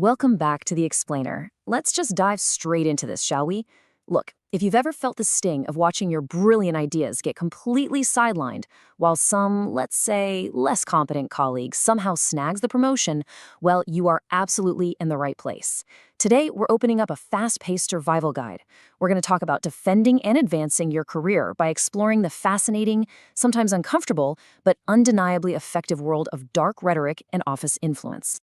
Welcome back to The Explainer. Let's just dive straight into this, shall we? Look, if you've ever felt the sting of watching your brilliant ideas get completely sidelined while some, let's say, less competent colleague somehow snags the promotion, well, you are absolutely in the right place. Today, we're opening up a fast-paced survival guide. We're going to talk about defending and advancing your career by exploring the fascinating, sometimes uncomfortable, but undeniably effective world of dark rhetoric and office influence.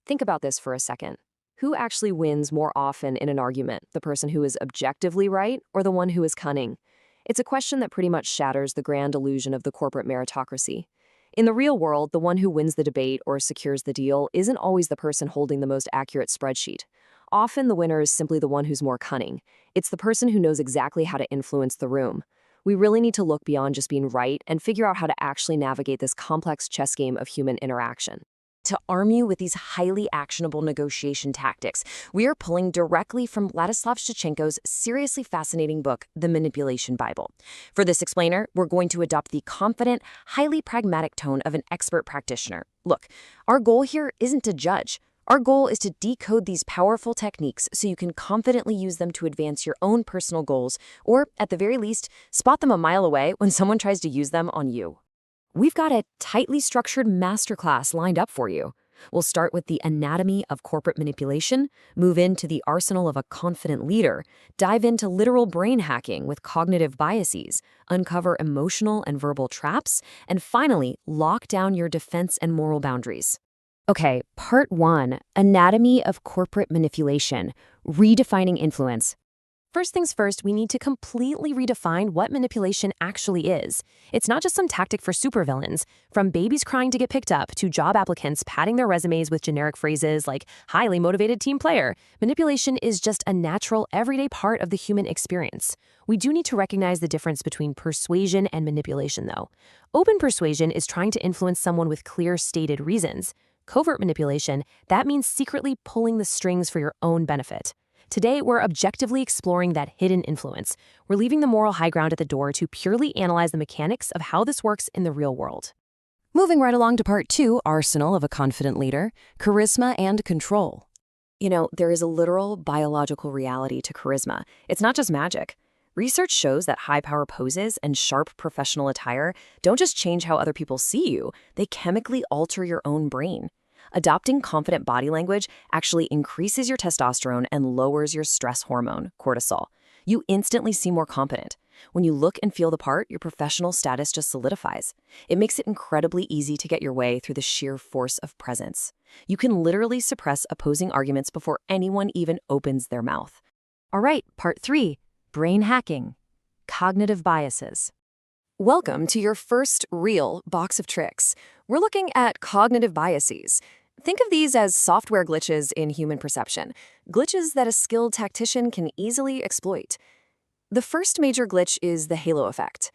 Think about this for a second. Who actually wins more often in an argument, the person who is objectively right or the one who is cunning? It's a question that pretty much shatters the grand illusion of the corporate meritocracy. In the real world, the one who wins the debate or secures the deal isn't always the person holding the most accurate spreadsheet. Often the winner is simply the one who's more cunning. It's the person who knows exactly how to influence the room. We really need to look beyond just being right and figure out how to actually navigate this complex chess game of human interaction. To arm you with these highly actionable negotiation tactics, we are pulling directly from Vlad Yashchenko's seriously fascinating book, The Manipulation Bible. For this explainer, we're going to adopt the confident, highly pragmatic tone of an expert practitioner. Look, our goal here isn't to judge. Our goal is to decode these powerful techniques so you can confidently use them to advance your own personal goals, or, at the very least, spot them a mile away when someone tries to use them on you. We've got a tightly structured masterclass lined up for you. We'll start with the anatomy of corporate manipulation, move into the arsenal of a confident leader, dive into literal brain hacking with cognitive biases, uncover emotional and verbal traps, and finally, lock down your defense and moral boundaries. Okay, part 1, anatomy of corporate manipulation, redefining influence. First things first, we need to completely redefine what manipulation actually is. It's not just some tactic for supervillains. From babies crying to get picked up to job applicants padding their resumes with generic phrases like highly motivated team player, manipulation is just a natural, everyday part of the human experience. We do need to recognize the difference between persuasion and manipulation, though. Open persuasion is trying to influence someone with clear, stated reasons. Covert manipulation, that means secretly pulling the strings for your own benefit. Today, we're objectively exploring that hidden influence. We're leaving the moral high ground at the door to purely analyze the mechanics of how this works in the real world. Moving right along to part 2, arsenal of a confident leader, charisma and control. You know, there is a literal biological reality to charisma. It's not just magic. Research shows that high-power poses and sharp professional attire don't just change how other people see you, they chemically alter your own brain. Adopting confident body language actually increases your testosterone and lowers your stress hormone, cortisol. You instantly seem more competent. When you look and feel the part, your professional status just solidifies. It makes it incredibly easy to get your way through the sheer force of presence. You can literally suppress opposing arguments before anyone even opens their mouth. All right, part 3, brain hacking, cognitive biases. Welcome to your first real box of tricks. We're looking at cognitive biases. Think of these as software glitches in human perception, glitches that a skilled tactician can easily exploit. The first major glitch is the halo effect.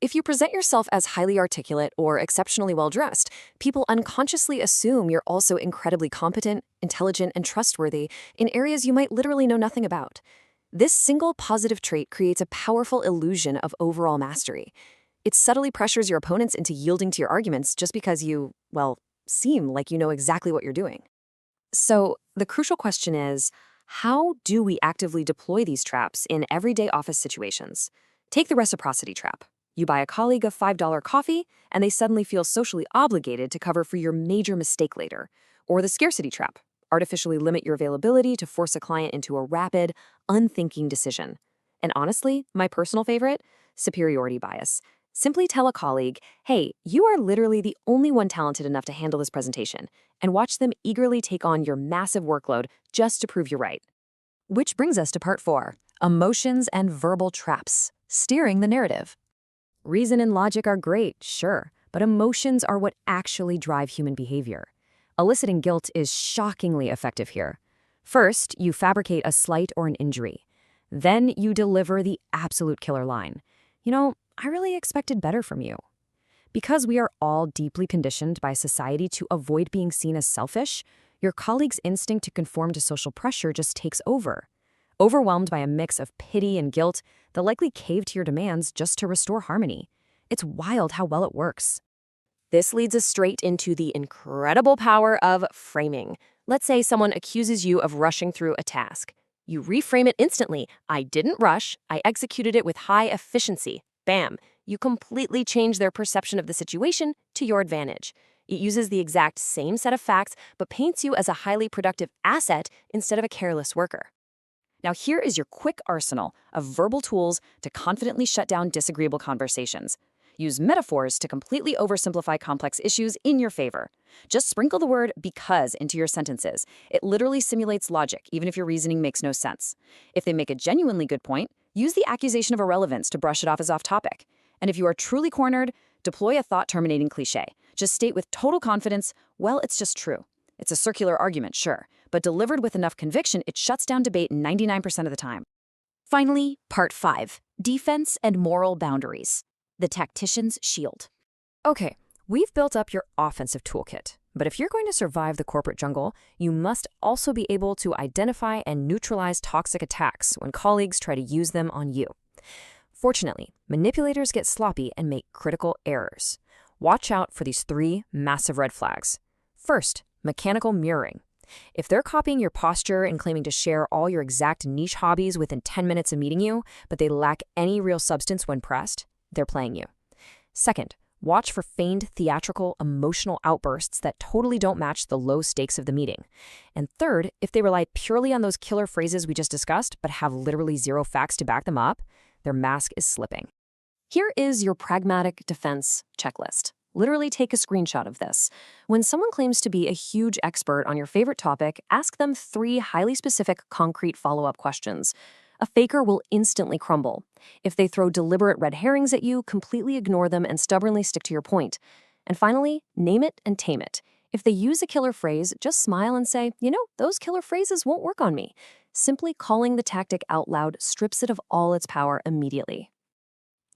If you present yourself as highly articulate or exceptionally well-dressed, people unconsciously assume you're also incredibly competent, intelligent, and trustworthy in areas you might literally know nothing about. This single positive trait creates a powerful illusion of overall mastery. It subtly pressures your opponents into yielding to your arguments just because you, well, seem like you know exactly what you're doing. So the crucial question is, how do we actively deploy these traps in everyday office situations? Take the reciprocity trap. You buy a colleague a $5 coffee, and they suddenly feel socially obligated to cover for your major mistake later. Or the scarcity trap. Artificially limit your availability to force a client into a rapid, unthinking decision. And honestly, my personal favorite, superiority bias. Simply tell a colleague, hey, you are literally the only one talented enough to handle this presentation, and watch them eagerly take on your massive workload just to prove you're right. Which brings us to part 4, emotions and verbal traps, steering the narrative. Reason and logic are great, sure, but emotions are what actually drive human behavior. Eliciting guilt is shockingly effective here. First, you fabricate a slight or an injury. Then you deliver the absolute killer line. You know, I really expected better from you. Because we are all deeply conditioned by society to avoid being seen as selfish, your colleague's instinct to conform to social pressure just takes over. Overwhelmed by a mix of pity and guilt, they'll likely cave to your demands just to restore harmony. It's wild how well it works. This leads us straight into the incredible power of framing. Let's say someone accuses you of rushing through a task. You reframe it instantly. I didn't rush, I executed it with high efficiency. Bam! You completely change their perception of the situation to your advantage. It uses the exact same set of facts, but paints you as a highly productive asset instead of a careless worker. Now, here is your quick arsenal of verbal tools to confidently shut down disagreeable conversations. Use metaphors to completely oversimplify complex issues in your favor. Just sprinkle the word because into your sentences. It literally simulates logic, even if your reasoning makes no sense. If they make a genuinely good point, use the accusation of irrelevance to brush it off as off topic. And if you are truly cornered, deploy a thought-terminating cliché. Just state with total confidence, well, it's just true. It's a circular argument, sure, but delivered with enough conviction, it shuts down debate 99% of the time. Finally, Part 5, Defense and Moral Boundaries. The Tactician's Shield. Okay, we've built up your offensive toolkit, but if you're going to survive the corporate jungle, you must also be able to identify and neutralize toxic attacks when colleagues try to use them on you. Fortunately, manipulators get sloppy and make critical errors. Watch out for these 3 massive red flags. First, mechanical mirroring. If they're copying your posture and claiming to share all your exact niche hobbies within 10 minutes of meeting you, but they lack any real substance when pressed, they're playing you. Second, watch for feigned theatrical emotional outbursts that totally don't match the low stakes of the meeting. And third, if they rely purely on those killer phrases we just discussed, but have literally 0 facts to back them up, their mask is slipping. Here is your pragmatic defense checklist. Literally take a screenshot of this. When someone claims to be a huge expert on your favorite topic, ask them 3 highly specific, concrete follow-up questions. A faker will instantly crumble. If they throw deliberate red herrings at you, completely ignore them and stubbornly stick to your point. And finally, name it and tame it. If they use a killer phrase, just smile and say, those killer phrases won't work on me. Simply calling the tactic out loud strips it of all its power immediately.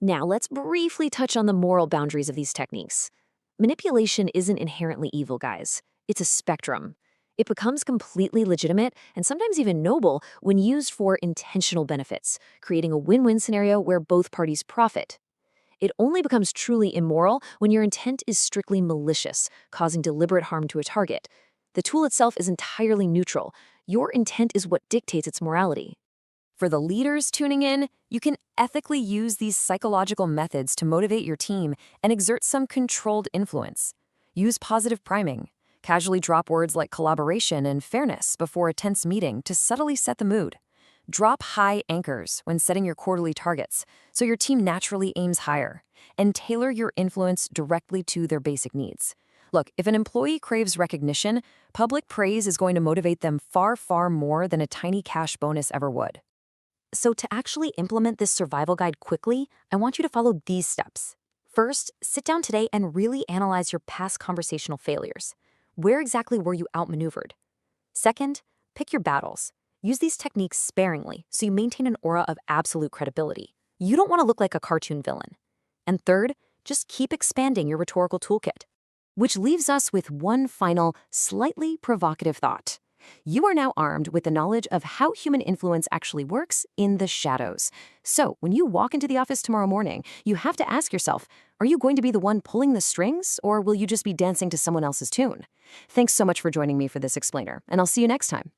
Now, let's briefly touch on the moral boundaries of these techniques. Manipulation isn't inherently evil, guys. It's a spectrum. It becomes completely legitimate and sometimes even noble when used for intentional benefits, creating a win-win scenario where both parties profit. It only becomes truly immoral when your intent is strictly malicious, causing deliberate harm to a target. The tool itself is entirely neutral. Your intent is what dictates its morality. For the leaders tuning in, you can ethically use these psychological methods to motivate your team and exert some controlled influence. Use positive priming. Casually drop words like collaboration and fairness before a tense meeting to subtly set the mood. Drop high anchors when setting your quarterly targets, so your team naturally aims higher. And tailor your influence directly to their basic needs. Look, if an employee craves recognition, public praise is going to motivate them far, far more than a tiny cash bonus ever would. So to actually implement this survival guide quickly, I want you to follow these steps. First, sit down today and really analyze your past conversational failures. Where exactly were you outmaneuvered? Second, pick your battles. Use these techniques sparingly so you maintain an aura of absolute credibility. You don't want to look like a cartoon villain. And third, just keep expanding your rhetorical toolkit. Which leaves us with one final, slightly provocative thought. You are now armed with the knowledge of how human influence actually works in the shadows. So when you walk into the office tomorrow morning, you have to ask yourself, are you going to be the one pulling the strings, or will you just be dancing to someone else's tune? Thanks so much for joining me for this explainer, and I'll see you next time.